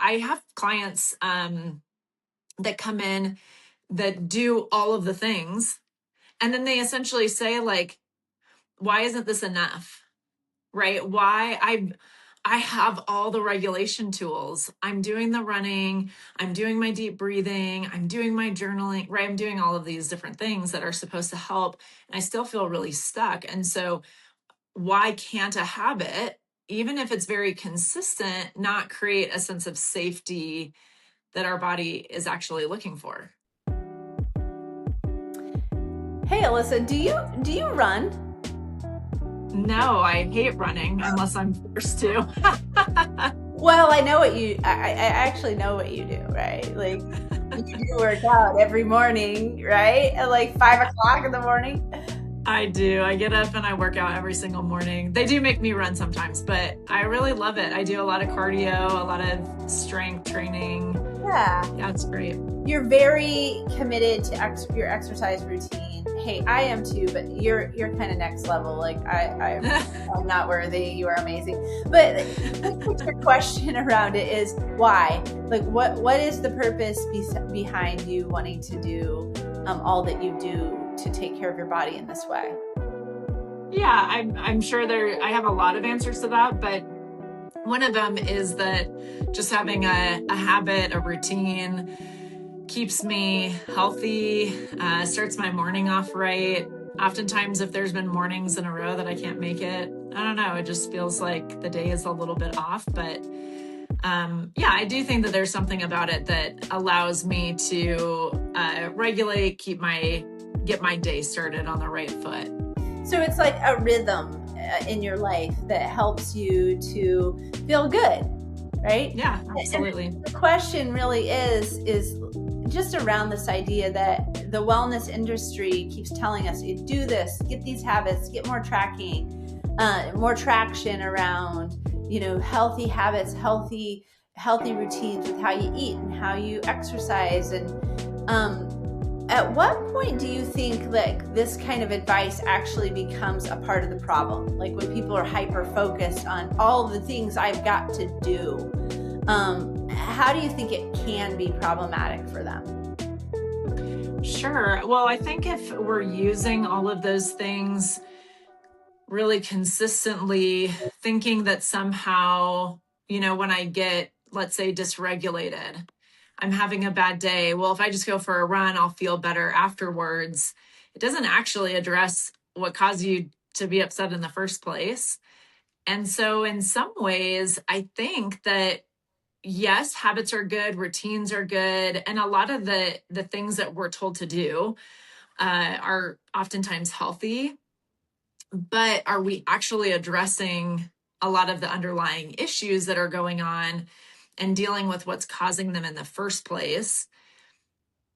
I have clients that come in that do all of the things. And then they essentially say, like, why isn't this enough? Right? I have all the regulation tools. I'm doing the running, I'm doing my deep breathing, I'm doing my journaling, right? I'm doing all of these different things that are supposed to help. And I still feel really stuck. And so why can't a habit, even if it's very consistent, not create a sense of safety that our body is actually looking for? Hey, Alyssa, do you run? No, I hate running unless I'm forced to. Well, I know what I actually know what you do, right? Like you do work out every morning, right? At like 5 o'clock in the morning. I do. I get up and I work out every single morning. They do make me run sometimes, but I really love it. I do a lot of cardio, a lot of strength training. Yeah. Yeah, it's great. You're very committed to your exercise routine. Hey, I am too, but you're kind of next level. Like I'm not worthy. You are amazing. But your question around it is why? Like what is the purpose behind you wanting to do all that you do to take care of your body in this way? Yeah, I'm sure I have a lot of answers to that, but one of them is that just having a habit, a routine keeps me healthy, starts my morning off right. Oftentimes, if there's been mornings in a row that I can't make it, I don't know, it just feels like the day is a little bit off. But yeah, I do think that there's something about it that allows me to regulate, get my day started on the right foot. So it's like a rhythm in your life that helps you to feel good, right? Yeah, absolutely. And the question really is just around this idea that the wellness industry keeps telling us, you do this, get these habits, get more more traction around, healthy habits, healthy routines with how you eat and how you exercise. And at what point do you think like this kind of advice actually becomes a part of the problem? Like when people are hyper focused on all the things I've got to do, how do you think it can be problematic for them? Sure. Well, I think if we're using all of those things really consistently, thinking that somehow, when I get, let's say, dysregulated, I'm having a bad day. Well, if I just go for a run, I'll feel better afterwards. It doesn't actually address what caused you to be upset in the first place. And so in some ways, I think that yes, habits are good, routines are good, and a lot of the things that we're told to do are oftentimes healthy. But are we actually addressing a lot of the underlying issues that are going on and dealing with what's causing them in the first place?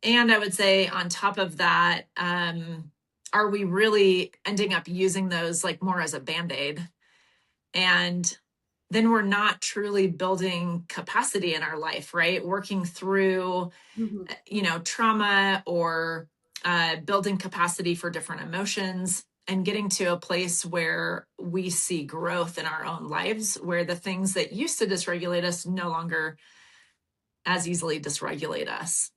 And I would say on top of that, are we really ending up using those like more as a Band-Aid? And then we're not truly building capacity in our life, right? Working through, trauma or building capacity for different emotions and getting to a place where we see growth in our own lives, where the things that used to dysregulate us no longer as easily dysregulate us.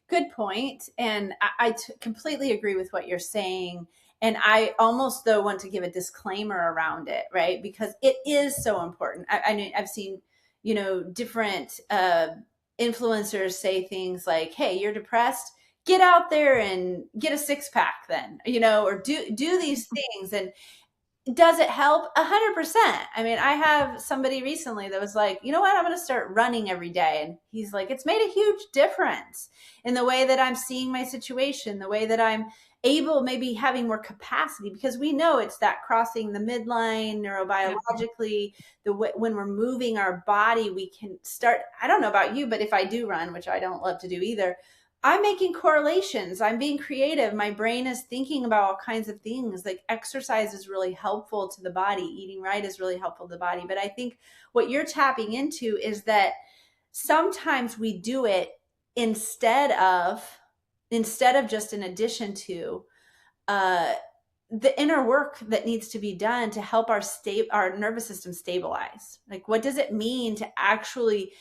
Good point. And I completely agree with what you're saying. And I almost, though, want to give a disclaimer around it, right? Because it is so important. I mean, I've seen, different influencers say things like, hey, you're depressed, get out there and get a six pack then, or do these things. And does it help? 100%. I mean, I have somebody recently that was like, you know what? I'm going to start running every day. And he's like, it's made a huge difference in the way that I'm seeing my situation, the way that I'm able, maybe having more capacity, because we know it's that crossing the midline neurobiologically, when we're moving our body, we can start. I don't know about you, but if I do run, which I don't love to do either, I'm making correlations. I'm being creative. My brain is thinking about all kinds of things. Like exercise is really helpful to the body. Eating right is really helpful to the body. But I think what you're tapping into is that sometimes we do it instead of just in addition to the inner work that needs to be done to help our nervous system stabilize. Like, what does it mean to actually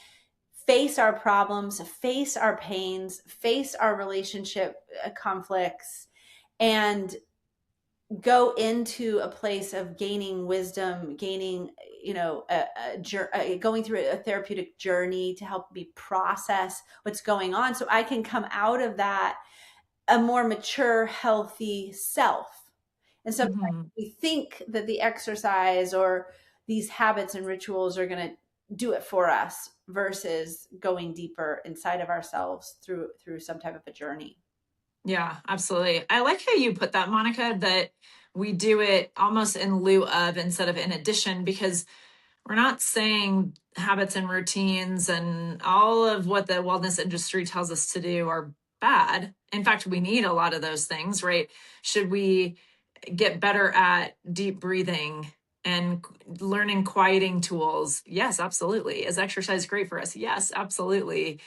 face our problems, face our pains, face our relationship conflicts, and go into a place of gaining wisdom, gaining, going through a therapeutic journey to help me process what's going on so I can come out of that a more mature, healthy self. And so Mm-hmm. we think that the exercise or these habits and rituals are going to do it for us versus going deeper inside of ourselves through some type of a journey. Yeah, absolutely. I like how you put that, Monica, that we do it almost in lieu of instead of in addition, because we're not saying habits and routines and all of what the wellness industry tells us to do are bad. In fact, we need a lot of those things, right? Should we get better at deep breathing and learning quieting tools? Yes, absolutely. Is exercise great for us? Yes, absolutely.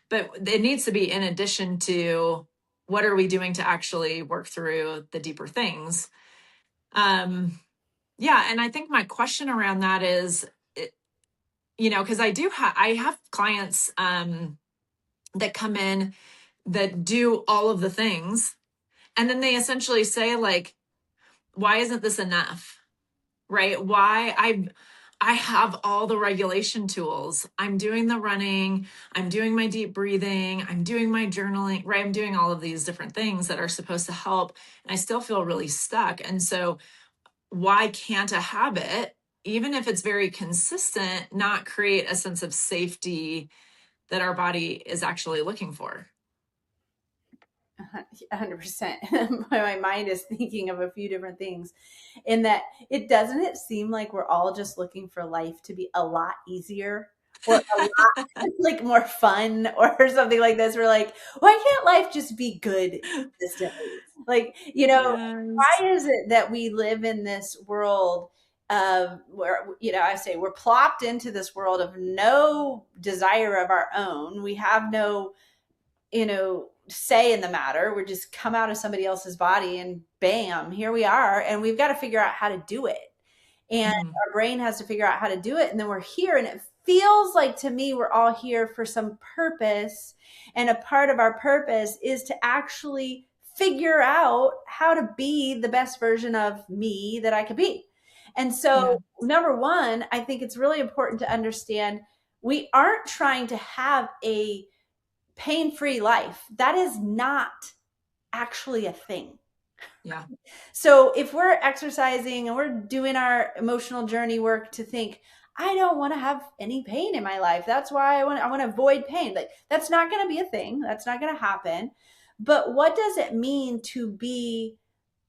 But it needs to be in addition to what are we doing to actually work through the deeper things. Um, yeah, and I think my question around that is, because I have clients that come in that do all of the things, and then they essentially say like, "Why isn't this enough?" Right? I have all the regulation tools. I'm doing the running, I'm doing my deep breathing, I'm doing my journaling, right? I'm doing all of these different things that are supposed to help, and I still feel really stuck. And so, why can't a habit, even if it's very consistent, not create a sense of safety that our body is actually looking for? 100%. My mind is thinking of a few different things in that it seem like we're all just looking for life to be a lot easier or a lot like more fun or something like this. We're like, why can't life just be good consistently? Like, Yes. why is it that we live in this world where, I say we're plopped into this world of no desire of our own. We have no, say in the matter. We're just come out of somebody else's body and bam, here we are. And we've got to figure out how to do it. And Mhm. our brain has to figure out how to do it. And then we're here. And it feels like to me, we're all here for some purpose. And a part of our purpose is to actually figure out how to be the best version of me that I could be. And Yeah. so, number one, I think it's really important to understand we aren't trying to have a pain free life. That is not actually a thing. Yeah. So if we're exercising and we're doing our emotional journey work to think, I don't want to have any pain in my life. That's why I want to avoid pain. Like that's not going to be a thing. That's not going to happen. But what does it mean to be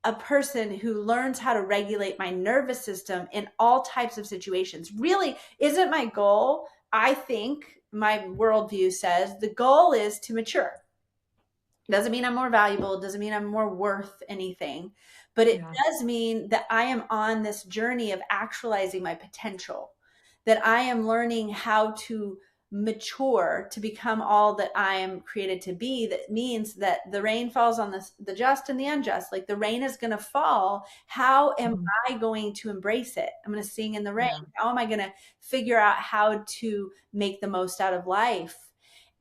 a person who learns how to regulate my nervous system in all types of situations? Really isn't my goal. I think my worldview says the goal is to mature. Doesn't mean I'm more valuable, doesn't mean I'm more worth anything, but it Yeah. does mean that I am on this journey of actualizing my potential, that I am learning how to mature to become all that I am created to be. That means that the rain falls on the just and the unjust. Like the rain is going to fall. How am Mhm. I going to embrace it? I'm going to sing in the rain. Yeah. How am I going to figure out how to make the most out of life?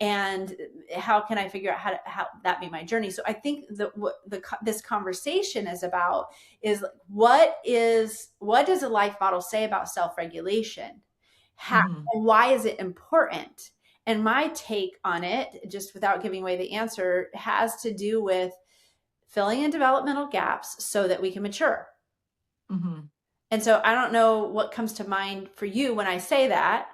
And how can I figure out how that be my journey? So I think that what this conversation is about is what does a life model say about self-regulation? How Mhm. and why is it important? And my take on it, just without giving away the answer, has to do with filling in developmental gaps so that we can mature. Mhm. And so I don't know what comes to mind for you when I say that.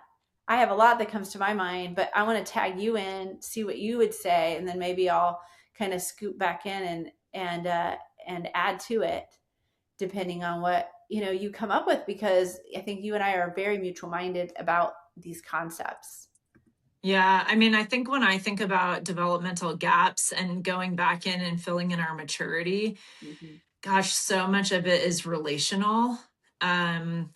I have a lot that comes to my mind, but I want to tag you in, see what you would say, and then maybe I'll kind of scoop back in and add to it depending on what you come up with, because I think you and I are very mutual minded about these concepts. Yeah, I mean, I think when I think about developmental gaps and going back in and filling in our maturity, Mhm. gosh, so much of it is relational.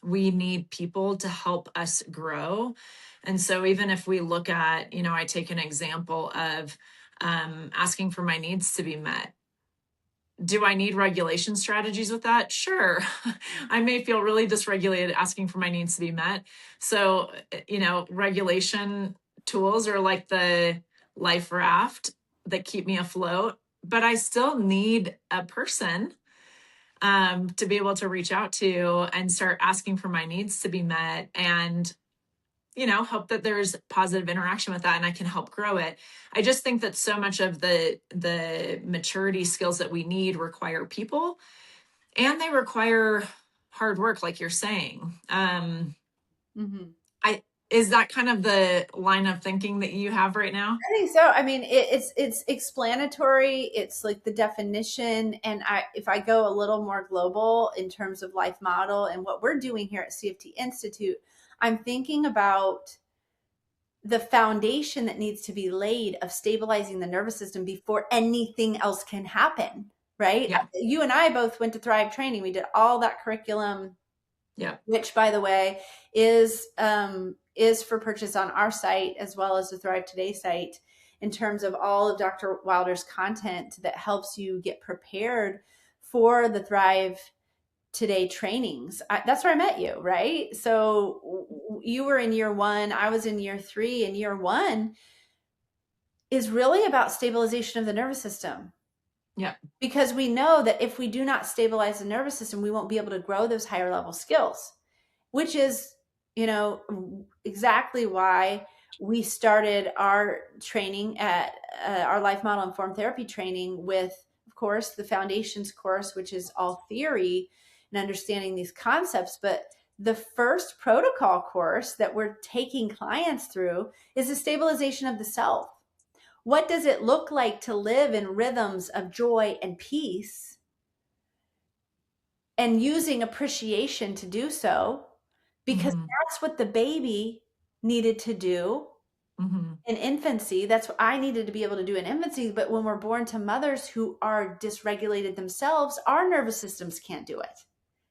We need people to help us grow. And so even if we look at, I take an example of asking for my needs to be met. Do I need regulation strategies with that? Sure. I may feel really dysregulated asking for my needs to be met. So, regulation tools are like the life raft that keep me afloat, but I still need a person to be able to reach out to and start asking for my needs to be met, and hope that there's positive interaction with that and I can help grow it. I just think that so much of the maturity skills that we need require people, and they require hard work, like you're saying. Mm-hmm. I Is that kind of the line of thinking that you have right now? I think so. I mean, it's explanatory. It's like the definition, and if I go a little more global in terms of life model and what we're doing here at CFT Institute, I'm thinking about the foundation that needs to be laid of stabilizing the nervous system before anything else can happen. Right? Yeah. You and I both went to Thrive training. We did all that curriculum, Yeah. which, by the way, is for purchase on our site as well as the Thrive Today site, in terms of all of Dr. Wilder's content that helps you get prepared for the Thrive Today trainings. That's where I met you, right? So you were in year 1, I was in year 3, and year 1 is really about stabilization of the nervous system. Yeah. Because we know that if we do not stabilize the nervous system, we won't be able to grow those higher level skills, which is, exactly why we started our training at our life model informed therapy training with, of course, the foundations course, which is all theory and understanding these concepts. But the first protocol course that we're taking clients through is the stabilization of the self. What does it look like to live in rhythms of joy and peace, and using appreciation to do so? Because Mm-hmm. that's what the baby needed to do Mm-hmm. in infancy. That's what I needed to be able to do in infancy. But when we're born to mothers who are dysregulated themselves, our nervous systems can't do it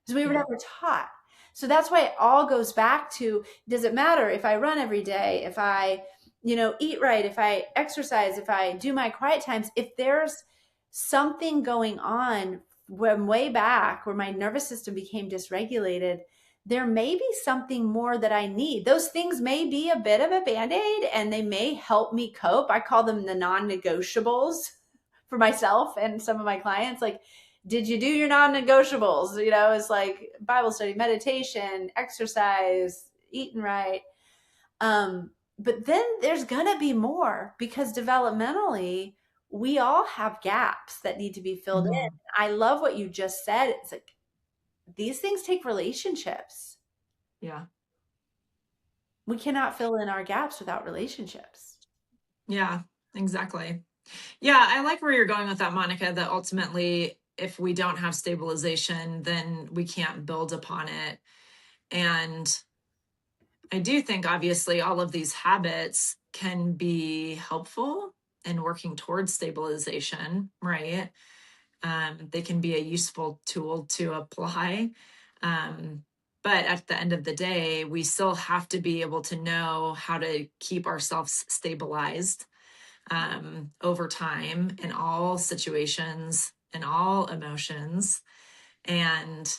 because we were Yeah. never taught. So that's why it all goes back to, does it matter if I run every day, if I, eat right, if I exercise, if I do my quiet times, if there's something going on from way back where my nervous system became dysregulated, there may be something more that I need. Those things may be a bit of a band-aid and they may help me cope. I call them the non-negotiables for myself and some of my clients. Like, did you do your non-negotiables? It's like Bible study, meditation, exercise, eating right. But then there's gonna be more, because developmentally, we all have gaps that need to be filled in. Mm-hmm. I love what you just said. It's like, these things take relationships. Yeah. We cannot fill in our gaps without relationships. Yeah, exactly. Yeah, I like where you're going with that, Monica, that ultimately, if we don't have stabilization, then we can't build upon it. And I do think, obviously, all of these habits can be helpful in working towards stabilization, right? They can be a useful tool to apply. But at the end of the day, we still have to be able to know how to keep ourselves stabilized over time in all situations and all emotions. And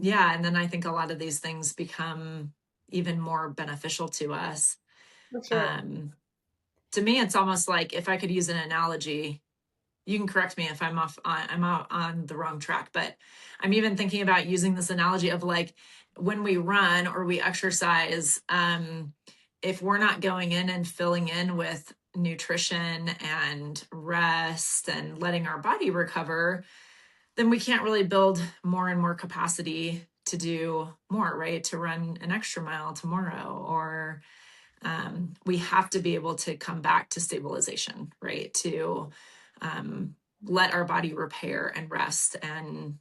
yeah, and then I think a lot of these things become even more beneficial to us. For sure. Um, to me, it's almost like, if I could use an analogy, you can correct me if I'm out on the wrong track, but I'm even thinking about using this analogy of, like, when we run or we exercise, if we're not going in and filling in with nutrition and rest and letting our body recover, then we can't really build more and more capacity to do more, right? To run an extra mile tomorrow, or we have to be able to come back to stabilization, right? To let our body repair and rest. And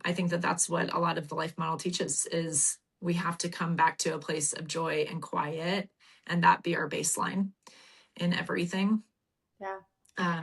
I think that that's what a lot of the life model teaches, is we have to come back to a place of joy and quiet, and that be our baseline in everything. Yeah.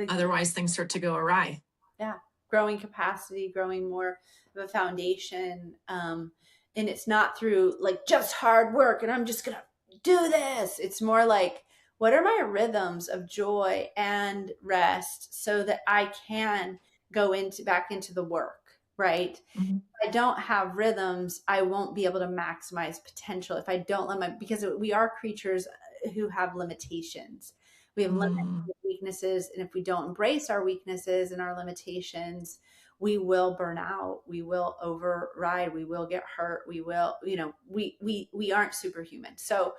Otherwise things start to go awry. Yeah. Growing capacity, growing more of a foundation. And it's not through like just hard work and I'm just going to do this. It's more like, what are my rhythms of joy and rest so that I can go back into the work? right? Mhm. I don't have rhythms, I won't be able to maximize potential if I don't let my, because we are creatures who have limitations. We have limits, Mhm. weaknesses, and if we don't embrace our weaknesses and our limitations, we will burn out, we will override, we will get hurt, we will, we aren't superhuman. So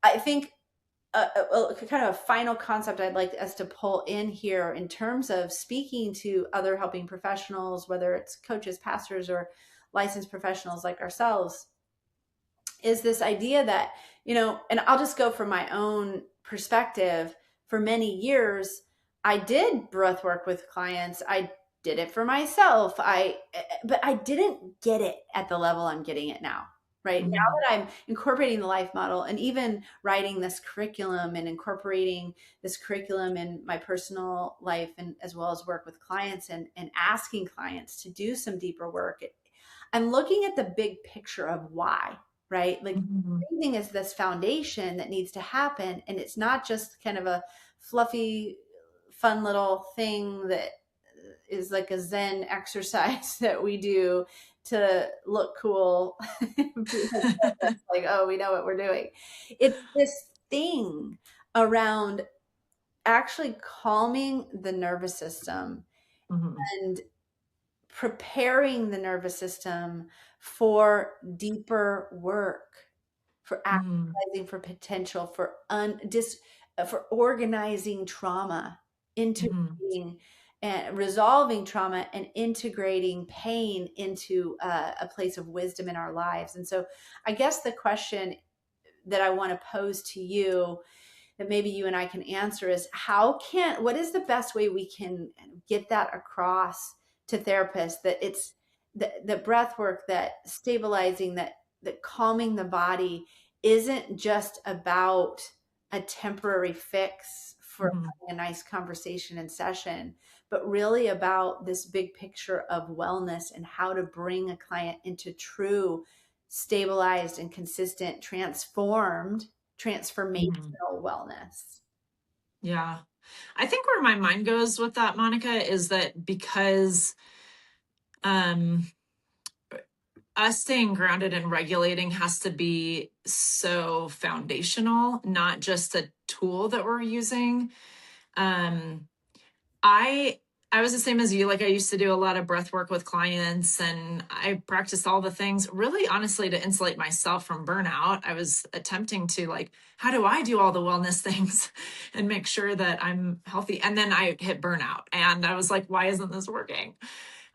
I think kind of a final concept I'd like us to pull in here in terms of speaking to other helping professionals, whether it's coaches, pastors, or licensed professionals like ourselves, is this idea that, and I'll just go from my own perspective. For many years, I did breath work with clients. I did it for myself. But I didn't get it at the level I'm getting it now. Right now Mhm. that I'm incorporating the life model and even writing this curriculum and incorporating this curriculum in my personal life and as well as work with clients and asking clients to do some deeper work, I'm looking at the big picture of why, right? Like Mhm. breathing is this foundation that needs to happen. And it's not just kind of a fluffy, fun little thing that is like a Zen exercise that we do to look cool. Like, oh, we know what we're doing. It's this thing around actually calming the nervous system Mhm. and preparing the nervous system for deeper work, for Mhm. actualizing for potential, for organizing trauma, Mhm. integrating and resolving trauma and integrating pain into a place of wisdom in our lives. And so I guess the question that I want to pose to you that maybe you and I can answer is what is the best way we can get that across to therapists, that it's the breath work, that stabilizing, that calming the body isn't just about a temporary fix for Mhm. having a nice conversation and session, but really about this big picture of wellness and how to bring a client into true stabilized and consistent transformational Mhm. wellness. Yeah. I think where my mind goes with that, Monica, is that because um us staying grounded and regulating has to be so foundational, not just a tool that we're using. Um I I was the same as you. Like, I used to do a lot of breath work with clients, and I practiced all the things really honestly to insulate myself from burnout. I was attempting to, like, how do I do all the wellness things and make sure that I'm healthy? And then I hit burnout and I was like, why isn't this working?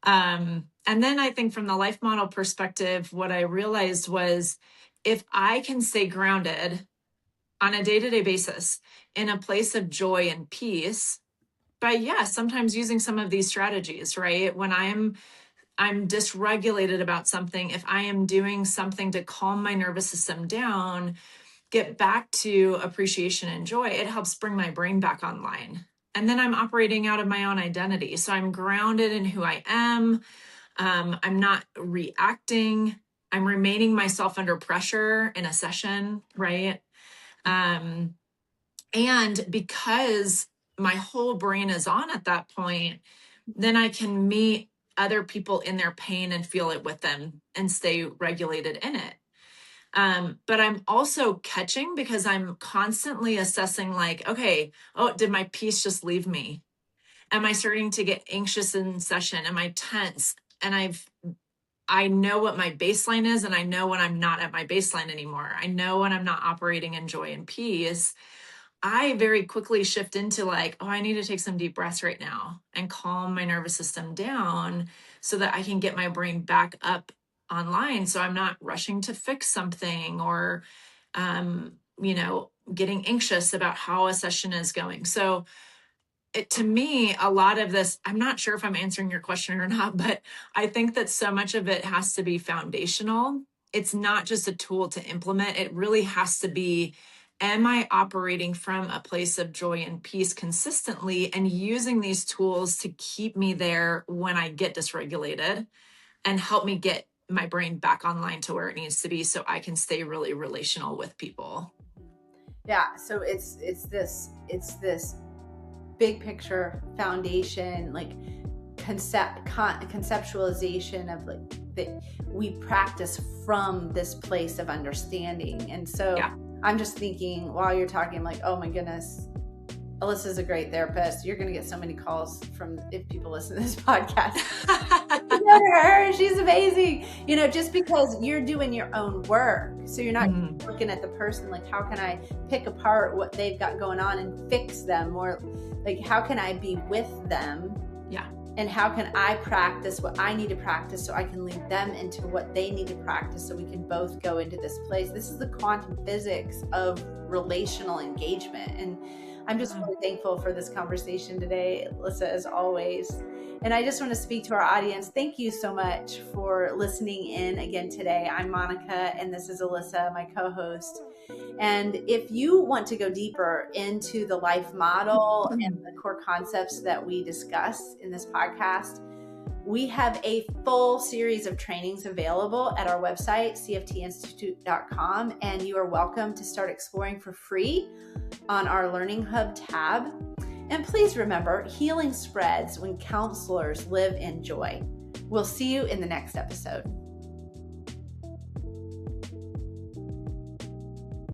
And then I think from the life model perspective, what I realized was if I can stay grounded on a day-to-day basis in a place of joy and peace, but yeah, sometimes using some of these strategies, right? When I'm dysregulated about something, if I am doing something to calm my nervous system down, get back to appreciation and joy, it helps bring my brain back online. And then I'm operating out of my own identity. So I'm grounded in who I am. I'm not reacting. I'm remaining myself under pressure in a session, right? Um, and because my whole brain is on at that point, then I can meet other people in their pain and feel it with them and stay regulated in it. But I'm also catching because I'm constantly assessing, like, okay, oh, did my peace just leave me? Am I starting to get anxious in session? Am I tense? And I know what my baseline is, and I know when I'm not at my baseline anymore. I know when I'm not operating in joy and peace. I very quickly shift into, like, oh, I need to take some deep breaths right now and calm my nervous system down so that I can get my brain back up online. So I'm not rushing to fix something or, getting anxious about how a session is going. So to me, a lot of this, I'm not sure if I'm answering your question or not, but I think that so much of it has to be foundational. It's not just a tool to implement. It really has to be, am I operating from a place of joy and peace consistently and using these tools to keep me there when I get dysregulated and help me get my brain back online to where it needs to be so I can stay really relational with people. Yeah, so it's this big picture foundation, like conceptualization of like that we practice from this place of understanding. And so Yeah. I'm just thinking while you're talking, I'm like, oh my goodness, Alyssa's a great therapist. You're going to get so many calls from if people listen to this podcast. You know her, she's amazing. You know, just because you're doing your own work. So you're not looking at the person like, how can I pick apart what they've got going on and fix them? Or like, how can I be with them? Yeah. And how can I practice what I need to practice so I can lead them into what they need to practice so we can both go into this place. This is the quantum physics of relational engagement. And I'm just really thankful for this conversation today, Alyssa, as always. And I just want to speak to our audience. Thank you so much for listening in again today. I'm Monica, and this is Alyssa, my co-host. And if you want to go deeper into the life model and the core concepts that we discuss in this podcast, we have a full series of trainings available at our website, cftinstitute.com, and you are welcome to start exploring for free on our Learning Hub tab. And please remember, healing spreads when counselors live in joy. We'll see you in the next episode.